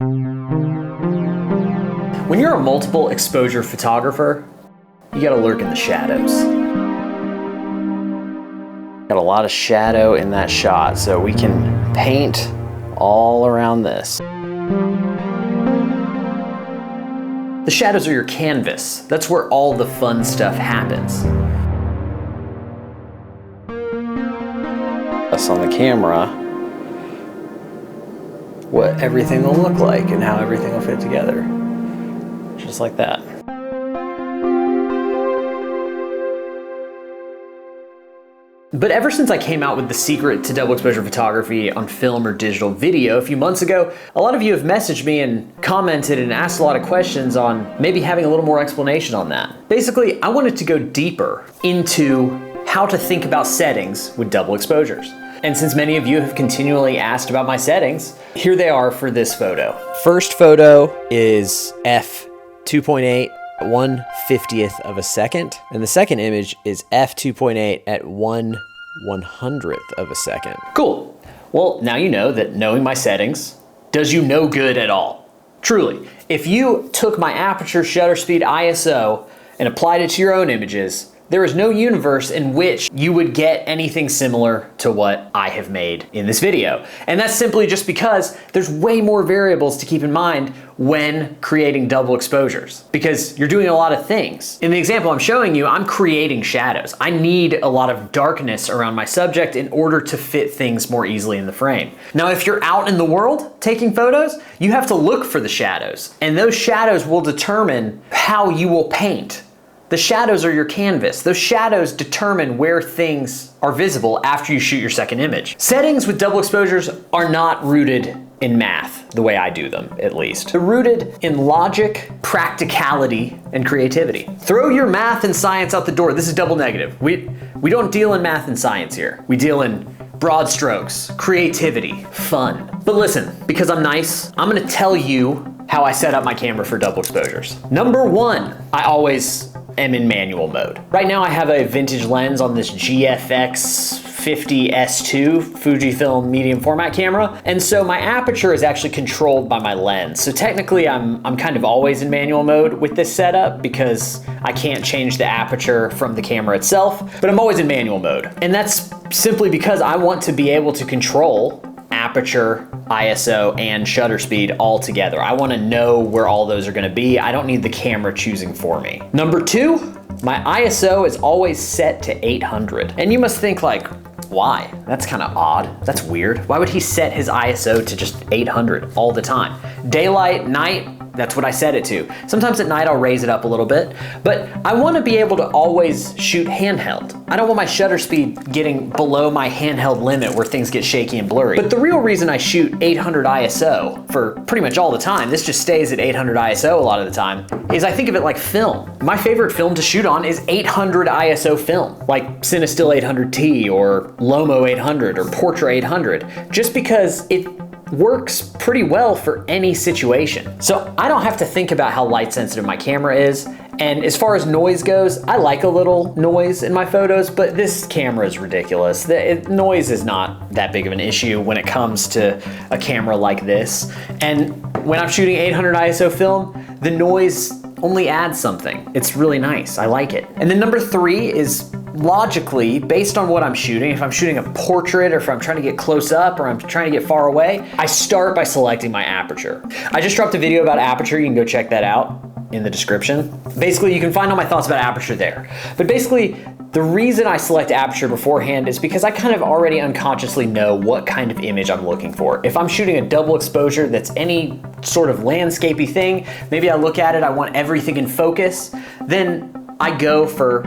When you're a multiple exposure photographer, you gotta lurk in the shadows. Got a lot of shadow in that shot, so we can paint all around this. The shadows are your canvas. That's where all the fun stuff happens. Us on the camera, what everything will look like and how everything will fit together. Just like that. But ever since I came out with the secret to double exposure photography on film or digital video a few months ago, a lot of you have messaged me and commented and asked a lot of questions on maybe having a little more explanation on that. Basically, I wanted to go deeper into how to think about settings with double exposures. And since many of you have continually asked about my settings, here they are for this photo. First photo is f2.8 at 1/50th of a second, and the second image is f2.8 at 1/100th of a second. Cool. Well, now you know that knowing my settings does you no good at all. Truly, if you took my aperture, shutter speed, ISO, and applied it to your own images, there is no universe in which you would get anything similar to what I have made in this video. And that's simply just because there's way more variables to keep in mind when creating double exposures, because you're doing a lot of things. In the example I'm showing you, I'm creating shadows. I need a lot of darkness around my subject in order to fit things more easily in the frame. Now, if you're out in the world taking photos, you have to look for the shadows, and those shadows will determine how you will paint. The shadows are your canvas. Those shadows determine where things are visible after you shoot your second image. Settings with double exposures are not rooted in math, the way I do them, at least. They're rooted in logic, practicality, and creativity. Throw your math and science out the door. This is double negative. We don't deal in math and science here. We deal in broad strokes, creativity, fun. But listen, because I'm nice, I'm gonna tell you how I set up my camera for double exposures. Number one, I always am in manual mode. Right now I have a vintage lens on this GFX 50S2 Fujifilm medium format camera, and so my aperture is actually controlled by my lens. So technically I'm kind of always in manual mode with this setup because I can't change the aperture from the camera itself, but I'm always in manual mode. And that's simply because I want to be able to control aperture, ISO, and shutter speed all together. I want to know where all those are going to be. I don't need the camera choosing for me. Number two, my ISO is always set to 800. And you must think like, why? That's kind of odd. That's weird. Why would he set his ISO to just 800 all the time? Daylight, night, that's what I set it to. Sometimes at night I'll raise it up a little bit, but I want to be able to always shoot handheld. I don't want my shutter speed getting below my handheld limit where things get shaky and blurry. But the real reason I shoot 800 ISO for pretty much all the time, this just stays at 800 ISO a lot of the time, is I think of it like film. My favorite film to shoot on is 800 ISO film, like Cinestill 800T or Lomo 800 or Portra 800, just because it works pretty well for any situation. So I don't have to think about how light sensitive my camera is. And as far as noise goes, I like a little noise in my photos, but this camera is ridiculous. Noise is not that big of an issue when it comes to a camera like this. And when I'm shooting 800 ISO film, the noise only adds something. It's really nice, I like it. And then number three is logically, based on what I'm shooting, if I'm shooting a portrait or if I'm trying to get close up or I'm trying to get far away, I start by selecting my aperture. I just dropped a video about aperture, you can go check that out in the description. Basically, you can find all my thoughts about aperture there. But basically, the reason I select aperture beforehand is because I kind of already unconsciously know what kind of image I'm looking for. If I'm shooting a double exposure that's any sort of landscapey thing, maybe I look at it, I want everything in focus, then I go for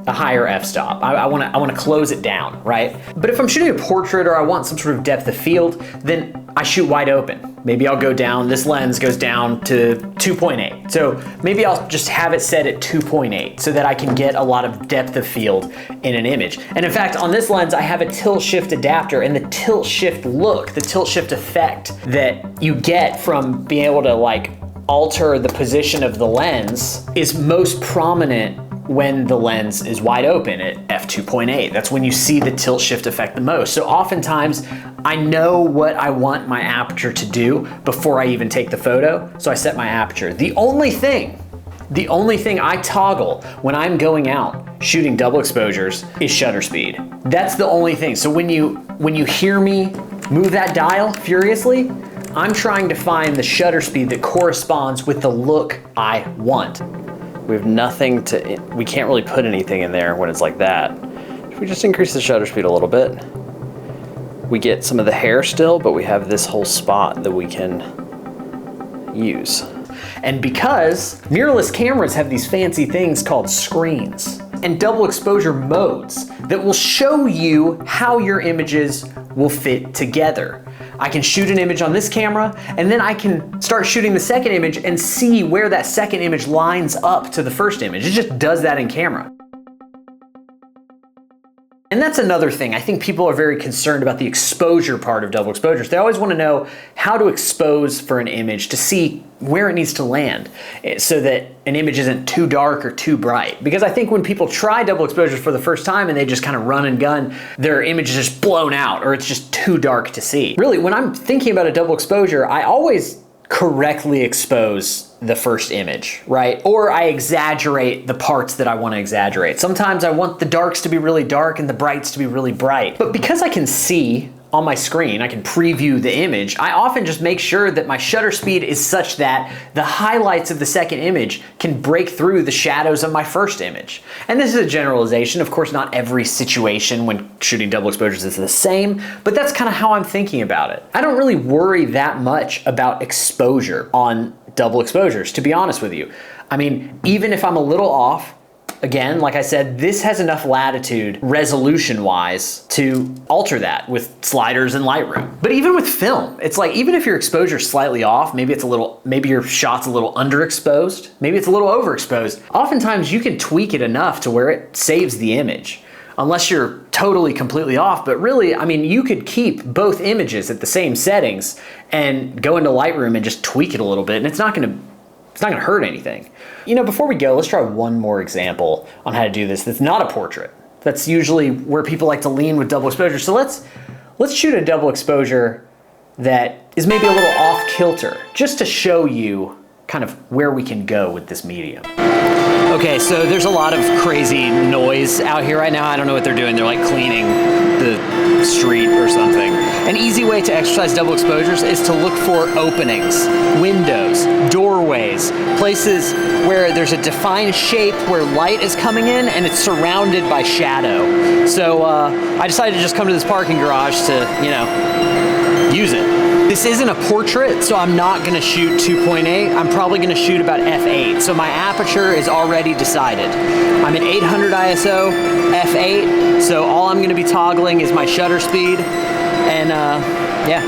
a higher f-stop. I want to close it down, right? But if I'm shooting a portrait or I want some sort of depth of field, then I shoot wide open. Maybe I'll go down, this lens goes down to 2.8. So maybe I'll just have it set at 2.8 so that I can get a lot of depth of field in an image. And in fact, on this lens, I have a tilt shift adapter, and the tilt shift look, the tilt shift effect that you get from being able to like alter the position of the lens is most prominent when the lens is wide open at f2.8. That's when you see the tilt shift effect the most. So oftentimes I know what I want my aperture to do before I even take the photo, so I set my aperture. The only thing I toggle when I'm going out shooting double exposures is shutter speed. That's the only thing. So when you hear me move that dial furiously, I'm trying to find the shutter speed that corresponds with the look I want. We have nothing to, we can't really put anything in there when it's like that. If we just increase the shutter speed a little bit, we get some of the hair still, but we have this whole spot that we can use. And because mirrorless cameras have these fancy things called screens and double exposure modes that will show you how your images will fit together. I can shoot an image on this camera, and then I can start shooting the second image and see where that second image lines up to the first image. It just does that in camera. And that's another thing. I think people are very concerned about the exposure part of double exposures. They always want to know how to expose for an image to see where it needs to land so that an image isn't too dark or too bright. Because I think when people try double exposures for the first time and they just kind of run and gun, their image is just blown out or it's just too dark to see. Really, when I'm thinking about a double exposure, I always correctly expose the first image, right? Or I exaggerate the parts that I want to exaggerate. Sometimes I want the darks to be really dark and the brights to be really bright. But because I can see on my screen, I can preview the image, I often just make sure that my shutter speed is such that the highlights of the second image can break through the shadows of my first image. And this is a generalization. Of course, not every situation when shooting double exposures is the same, but that's kind of how I'm thinking about it. I don't really worry that much about exposure on double exposures, to be honest with you. I mean, even if I'm a little off, again, like I said, this has enough latitude resolution-wise to alter that with sliders in Lightroom. But even with film, it's like, even if your exposure's slightly off, maybe your shot's a little underexposed, maybe it's a little overexposed, oftentimes you can tweak it enough to where it saves the image. Unless you're totally completely off, but really, I mean, you could keep both images at the same settings and go into Lightroom and just tweak it a little bit, and it's not gonna hurt anything. You know, before we go, let's try one more example on how to do this that's not a portrait. That's usually where people like to lean with double exposure. So let's shoot a double exposure that is maybe a little off kilter, just to show you kind of where we can go with this medium. Okay, so there's a lot of crazy noise out here right now. I don't know what they're doing. They're like cleaning the street or something. An easy way to exercise double exposures is to look for openings, windows, doorways, places where there's a defined shape where light is coming in and it's surrounded by shadow. So I decided to just come to this parking garage to, you know, use it. This isn't a portrait, so I'm not gonna shoot 2.8. I'm probably gonna shoot about f8. So my aperture is already decided. I'm at 800 ISO, f8. So all I'm gonna be toggling is my shutter speed. And yeah.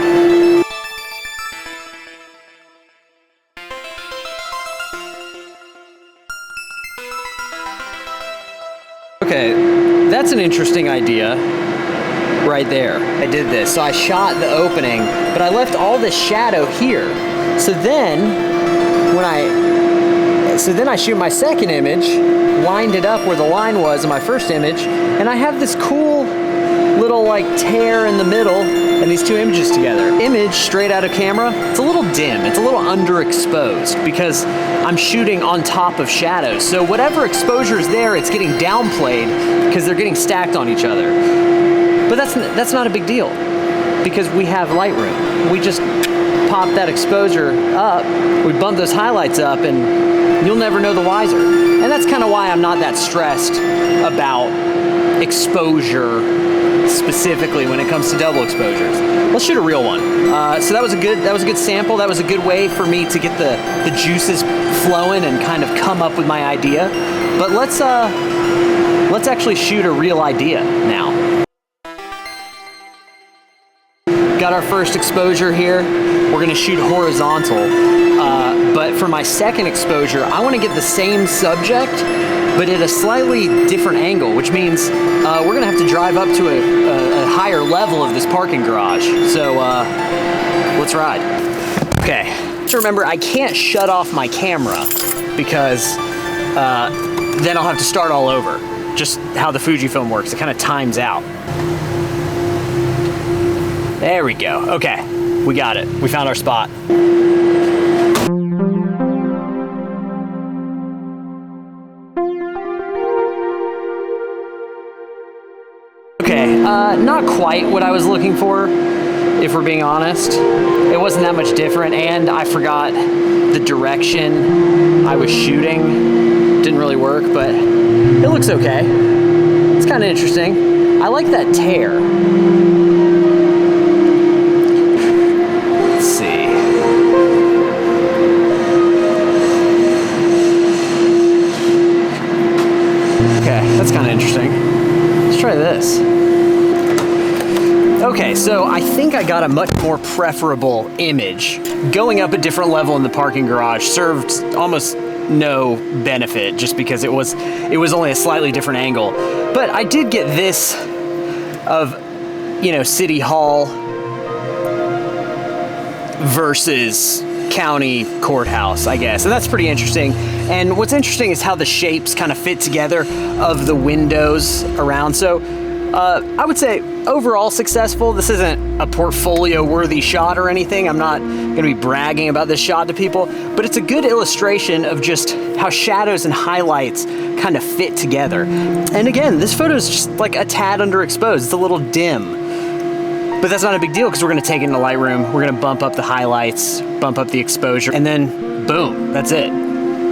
Okay, that's an interesting idea. Right there. I did this. So I shot the opening, but I left all this shadow here. So then I shoot my second image, lined it up where the line was in my first image, and I have this cool little like tear in the middle and these two images together. Image straight out of camera, it's a little dim, it's a little underexposed because I'm shooting on top of shadows. So whatever exposure is there, it's getting downplayed because they're getting stacked on each other. But that's not a big deal because we have Lightroom. We just pop that exposure up, we bump those highlights up, and you'll never know the wiser. And that's kind of why I'm not that stressed about exposure specifically when it comes to double exposures. Let's shoot a real one. So that was a good sample. That was a good way for me to get the juices flowing and kind of come up with my idea. But let's actually shoot a real idea now. Got our first exposure here. We're gonna shoot horizontal. But for my second exposure, I wanna get the same subject, but at a slightly different angle, which means we're gonna have to drive up to a higher level of this parking garage. So let's ride. Okay, just remember I can't shut off my camera because then I'll have to start all over. Just how the Fujifilm works, it kind of times out. There we go. Okay, we got it. We found our spot. Okay, not quite what I was looking for, if we're being honest. It wasn't that much different, and I forgot the direction I was shooting. Didn't really work, but it looks okay. It's kind of interesting. I like that tear. Let's see. Okay, that's kind of interesting. Let's try this. Okay, so I think I got a much more preferable image. Going up a different level in the parking garage served almost no benefit just because it was only a slightly different angle. But I did get this of, you know, City Hall versus county courthouse, I guess. And that's pretty interesting. And what's interesting is how the shapes kind of fit together of the windows around. So I would say overall successful. This isn't a portfolio-worthy shot or anything. I'm not going to be bragging about this shot to people, but it's a good illustration of just how shadows and highlights kind of fit together. And again, this photo is just like a tad underexposed. It's a little dim. But that's not a big deal because we're going to take it into Lightroom. We're going to bump up the highlights, bump up the exposure, and then boom, that's it.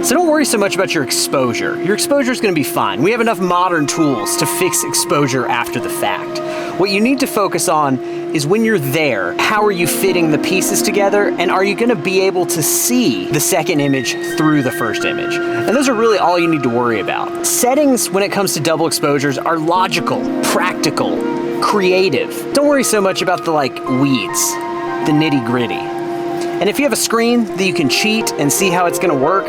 So don't worry so much about your exposure. Your exposure is going to be fine. We have enough modern tools to fix exposure after the fact. What you need to focus on is when you're there, how are you fitting the pieces together, and are you going to be able to see the second image through the first image? And those are really all you need to worry about. Settings when it comes to double exposures are logical, practical, creative. Don't worry so much about the weeds, the nitty-gritty. And if you have a screen that you can cheat and see how it's going to work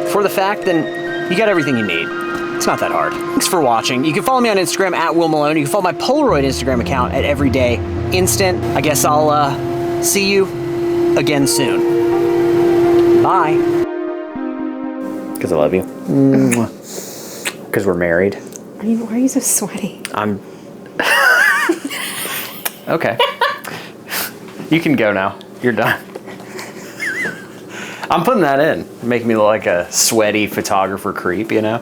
for the fact, then you got everything you need. It's not that hard. Thanks for watching. You can follow me on Instagram at Will Malone. You can follow my Polaroid Instagram account at Everyday Instant. I guess I'll see you again soon. Bye. Because I love you. Because we're married. Why are you so sweaty? I'm... Okay. You can go now. You're done. I'm putting that in. Making me look like a sweaty photographer creep, you know?